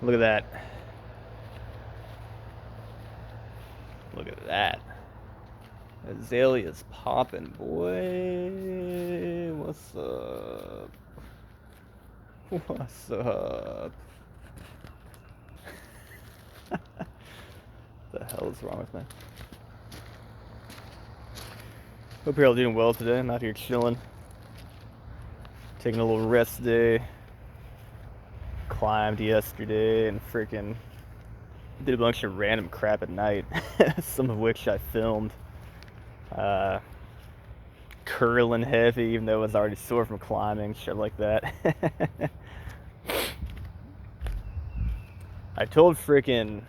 Look at that. Look at that. Azalea's popping, boy. What's up? What's up? The hell is wrong with me? Hope you're all doing well today. I'm out here chilling. Taking a little rest day. Climbed yesterday and freaking did a bunch of random crap at night. Some of which I filmed. Curling heavy, even though I was already sore from climbing, shit like that. I told freaking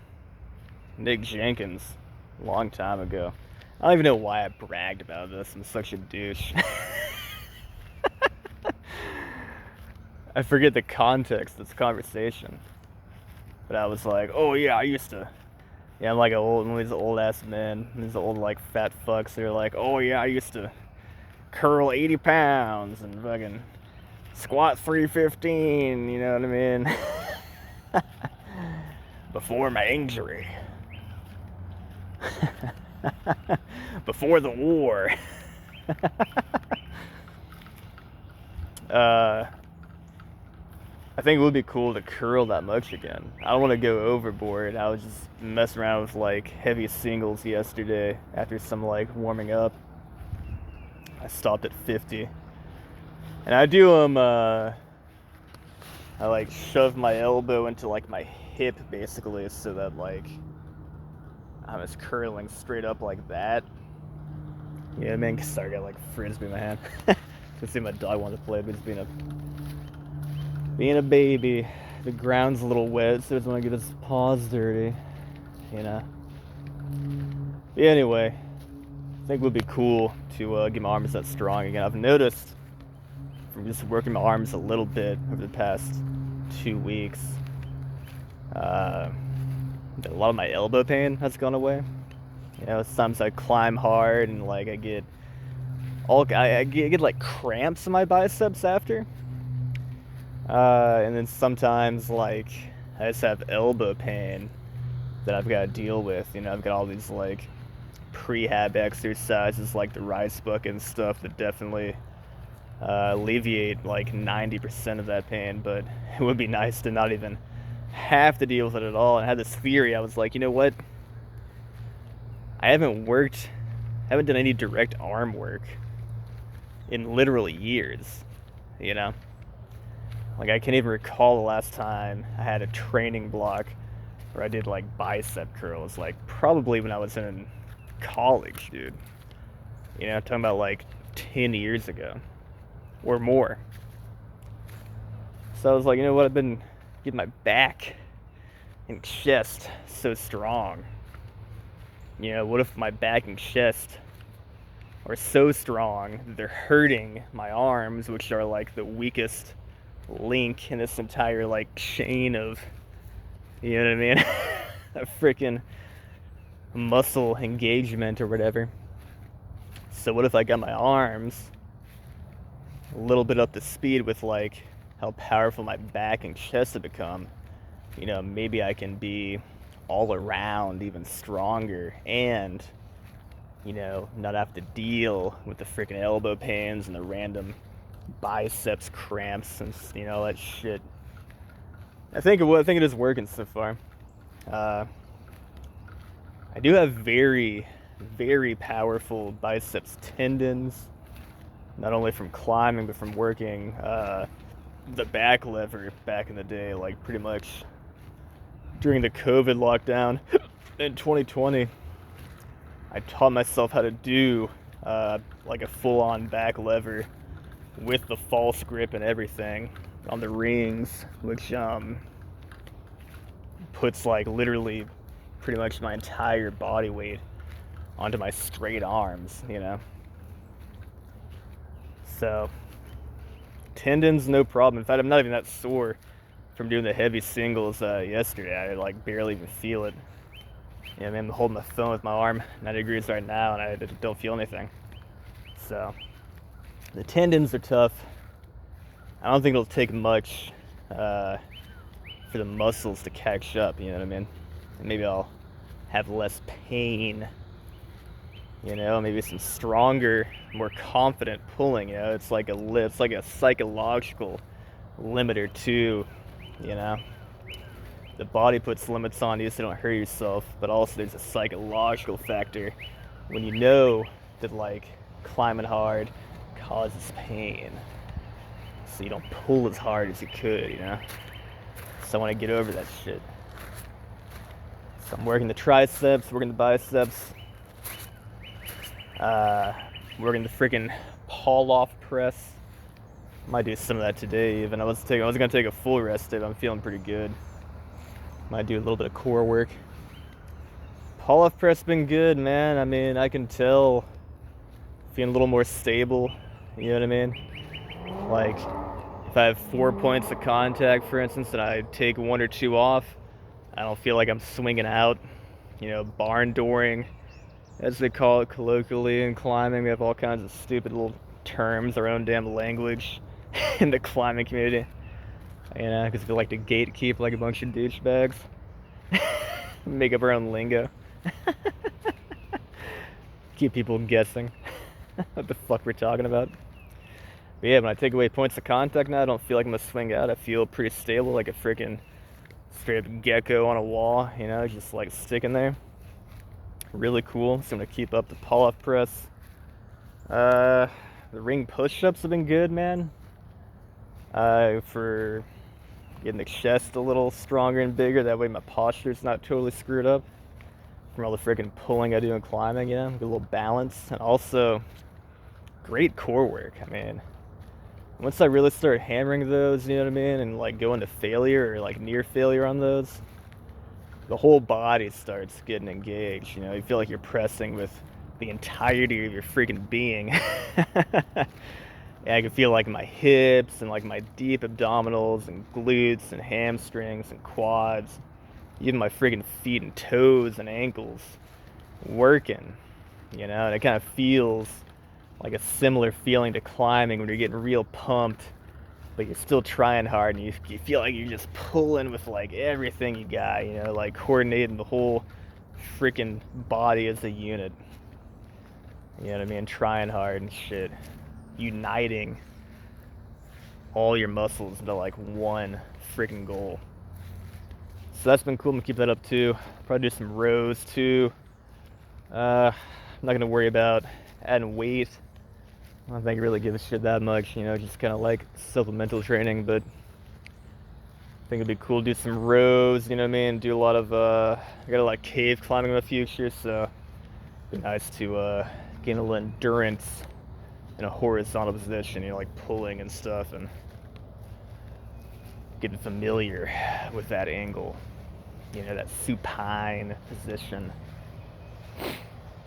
Nick Jenkins a long time ago. I don't even know why I bragged about this. I'm such a douche. I forget the context of this conversation. But I was like, oh yeah, I used to. Yeah, I'm like one of these old ass men. These old like fat fucks. They're like, oh yeah, I used to curl 80 pounds and fucking squat 315, you know what I mean? Before my injury. Before the war. I think it would be cool to curl that much again. I don't want to go overboard. I was just messing around with like heavy singles yesterday after some like warming up. I stopped at 50. And I do I like shove my elbow into like my hip basically so that like I'm just curling straight up like that. You know what I mean? Sorry, I got like frisbee in my hand. You see my dog wants to play, but he's being a baby. The ground's a little wet, so he doesn't want to get his paws dirty. You know. But anyway, I think it would be cool to get my arms that strong again. I've noticed from just working my arms a little bit over the past 2 weeks, that a lot of my elbow pain has gone away. You know, sometimes I climb hard and like I get like cramps in my biceps after. And then sometimes like I just have elbow pain that I've got to deal with. You know, I've got all these like prehab exercises like the rice bucket and stuff that definitely alleviate like 90% of that pain, but it would be nice to not even have to deal with it at all. And I had this theory. I was like, you know what? I haven't done any direct arm work in literally years, you know? Like, I can't even recall the last time I had a training block where I did, like, bicep curls. Like, probably when I was in college, dude. You know, I'm talking about, like, 10 years ago. Or more. So I was like, you know what? I've been getting my back and chest so strong. You know, what if my back and chest are so strong that they're hurting my arms, which are, like, the weakest link in this entire like chain of, you know what I mean, a freaking muscle engagement or whatever. So what if I got my arms a little bit up to speed with like how powerful my back and chest have become? You know, maybe I can be all around even stronger and, you know, not have to deal with the freaking elbow pains and the random biceps cramps and, you know, that shit. I think it is working so far. I do have very, very powerful biceps tendons, not only from climbing but from working the back lever back in the day, like pretty much during the COVID lockdown in 2020. I taught myself how to do like a full-on back lever with the false grip and everything on the rings, which puts like literally pretty much my entire body weight onto my straight arms, you know. So tendons, no problem. In fact, I'm not even that sore from doing the heavy singles yesterday. I like barely even feel it. Yeah, I mean, I'm holding my phone with my arm 90 degrees right now, and I don't feel anything. So the tendons are tough. I don't think it'll take much for the muscles to catch up, you know what I mean? And maybe I'll have less pain, you know, maybe some stronger, more confident pulling, you know? It's like a psychological limiter too, you know? The body puts limits on you so you don't hurt yourself, but also there's a psychological factor when you know that, like, climbing hard causes pain, so you don't pull as hard as you could, you know? So I want to get over that shit. So I'm working the triceps, working the biceps, working the freaking pull-off press. Might do some of that today even. I was gonna take a full rest day, but I'm feeling pretty good. Might do a little bit of core work. Pull-off press been good, man. I mean, I can tell feeling a little more stable, you know what I mean? Like, if I have 4 points of contact, for instance, and I take 1 or 2 off, I don't feel like I'm swinging out, you know, barn dooring, as they call it colloquially in climbing. We have all kinds of stupid little terms, our own damn language in the climbing community, you know, because we like to gatekeep like a bunch of douchebags. Make up our own lingo. Keep people guessing what the fuck we're talking about. But yeah, when I take away points of contact now, I don't feel like I'm gonna swing out. I feel pretty stable, like a freaking straight up gecko on a wall, you know, just like sticking there. Really cool. So I'm gonna keep up the pull-off press. The ring push-ups have been good, man. For getting the chest a little stronger and bigger. That way my posture's not totally screwed up from all the freaking pulling I do in climbing, you know, get a little balance. And also, great core work. I mean, once I really start hammering those, you know what I mean, and like go into failure or like near failure on those, the whole body starts getting engaged, you know. You feel like you're pressing with the entirety of your freaking being. And I can feel like my hips and like my deep abdominals and glutes and hamstrings and quads, even my freaking feet and toes and ankles working, you know. And it kind of feels like a similar feeling to climbing when you're getting real pumped, but you're still trying hard, and you feel like you're just pulling with like everything you got, you know, like coordinating the whole freaking body as a unit, you know what I mean, trying hard and shit, uniting all your muscles into like one freaking goal. So that's been cool. I'm gonna keep that up too. Probably do some rows too. I'm not gonna worry about adding weight. I don't think I really give a shit that much, you know, just kind of like supplemental training, but I think it'd be cool to do some rows, you know what I mean, do a lot of, I got a lot of cave climbing in the future, so it'd be nice to gain a little endurance in a horizontal position, you know, like pulling and stuff, and getting familiar with that angle, you know, that supine position.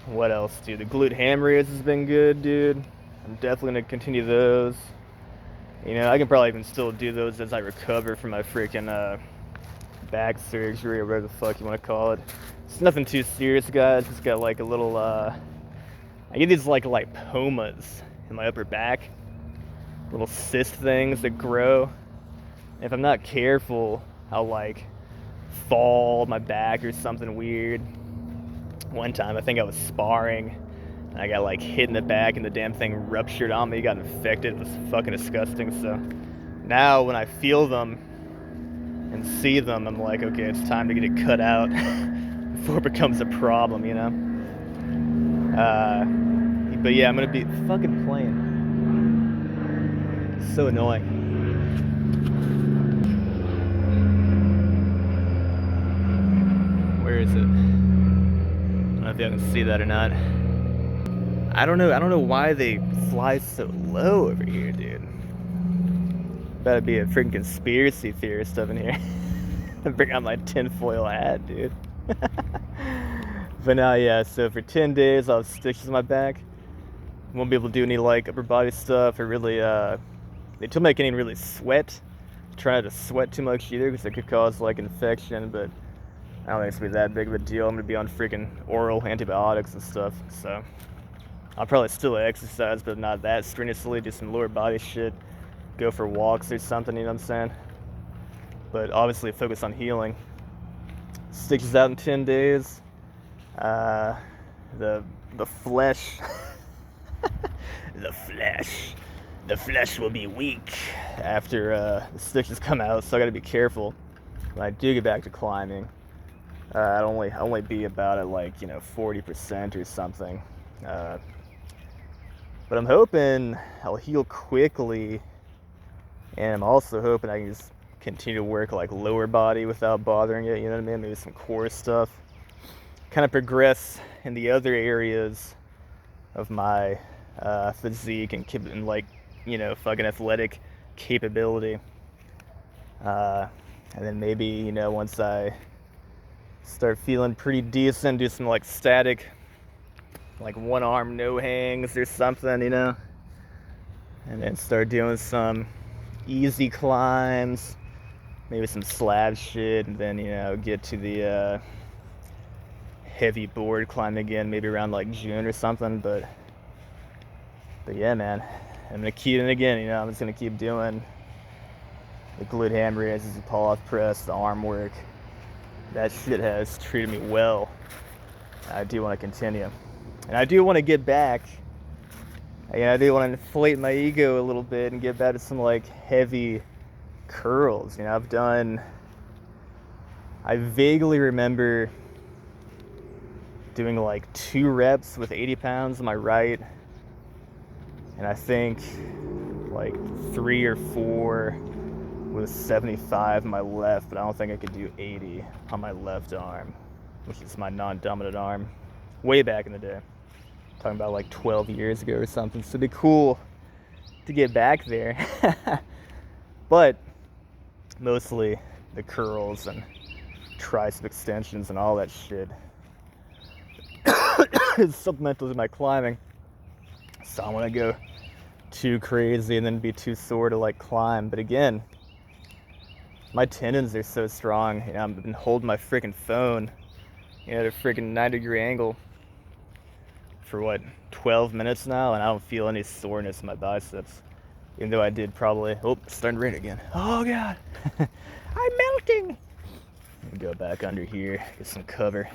What else, dude? The glute ham raises has been good, dude. I'm definitely gonna continue those. You know, I can probably even still do those as I recover from my freaking back surgery or whatever the fuck you want to call it. It's nothing too serious, guys. Just got like a little I get these like lipomas in my upper back, little cyst things that grow. And if I'm not careful, I'll like fall my back or something weird. One time I think I was sparring, I got like hit in the back and the damn thing ruptured on me, got infected. It was fucking disgusting. So now when I feel them and see them, I'm like, okay, it's time to get it cut out before it becomes a problem, you know? But yeah, I'm gonna be fucking playing. It's so annoying. Where is it? I don't know if you can see that or not. I don't know why they fly so low over here, dude. Better be a freaking conspiracy theorist up in here. Bring out my tinfoil hat, dude. But now, yeah, so for 10 days I'll have stitches in my back. Won't be able to do any like upper body stuff or really they told me I can't even really sweat. Try not to sweat too much either because it could cause like infection, but I don't think it's gonna be that big of a deal. I'm gonna be on freaking oral antibiotics and stuff, so I'll probably still exercise, but not that strenuously. Do some lower body shit, go for walks or something, you know what I'm saying? but obviously focus on healing. Stitches out in 10 days. The flesh, the flesh will be weak after the stitches come out, so I gotta be careful when I do get back to climbing. I'd only be about at like 40% or something. But I'm hoping I'll heal quickly, and I'm also hoping I can just continue to work like lower body without bothering it, you know what I mean? Maybe some core stuff. Kind of progress in the other areas of my physique and keep in like, fucking athletic capability. And then maybe, once I start feeling pretty decent, do some like static, like one arm no hangs or something, and then start doing some easy climbs, maybe some slab shit, and then, get to the heavy board climb again, maybe around like June or something. But yeah, man, I'm gonna keep it again. I'm just gonna keep doing the glute ham raises, the pull-off press, the arm work. That shit has treated me well. I do want to continue, and I do want to get back. I do want to inflate my ego a little bit and get back to some like heavy curls. I vaguely remember doing like 2 reps with 80 pounds on my right, and I think like 3 or 4 with 75 on my left, but I don't think I could do 80 on my left arm, which is my non-dominant arm, way back in the day. Talking about like 12 years ago or something, so it'd be cool to get back there. But mostly the curls and tricep extensions and all that shit is supplemental to my climbing. So I want to go too crazy and then be too sore to like climb. But again, my tendons are so strong. I've been holding my freaking phone at a freaking 90-degree angle for what, 12 minutes now, and I don't feel any soreness in my biceps. Even though I did probably, it's starting to rain again. Oh God, I'm melting. Let me go back under here, get some cover.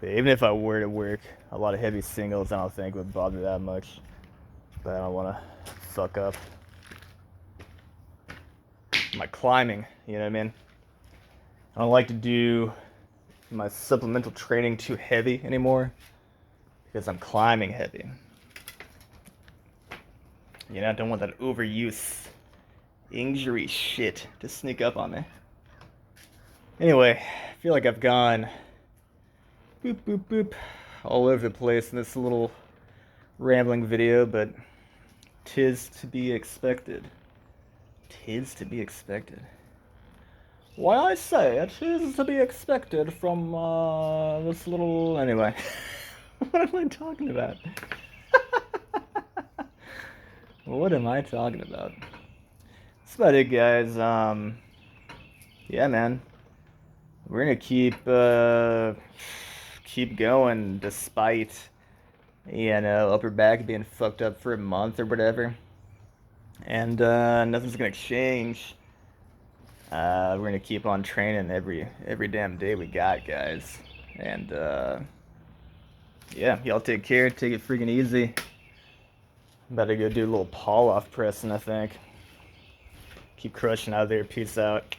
But even if I were to work a lot of heavy singles, I don't think it would bother that much. But I don't want to fuck up my climbing, you know what I mean? I don't like to do my supplemental training too heavy anymore because I'm climbing heavy. I don't want that overuse injury shit to sneak up on me. Anyway, I feel like I've gone boop, boop, boop all over the place in this little rambling video, but 'tis to be expected. 'Tis to be expected. Why I say it is to be expected from this little... Anyway, what am I talking about? What am I talking about? That's about it, guys. Yeah, man. We're gonna keep going despite, upper back being fucked up for a month or whatever. And nothing's gonna change. We're gonna keep on training every damn day we got, guys. And yeah, y'all take care. Take it freaking easy. I'm about to go do a little pull-off pressing, I think. Keep crushing out there. Peace out.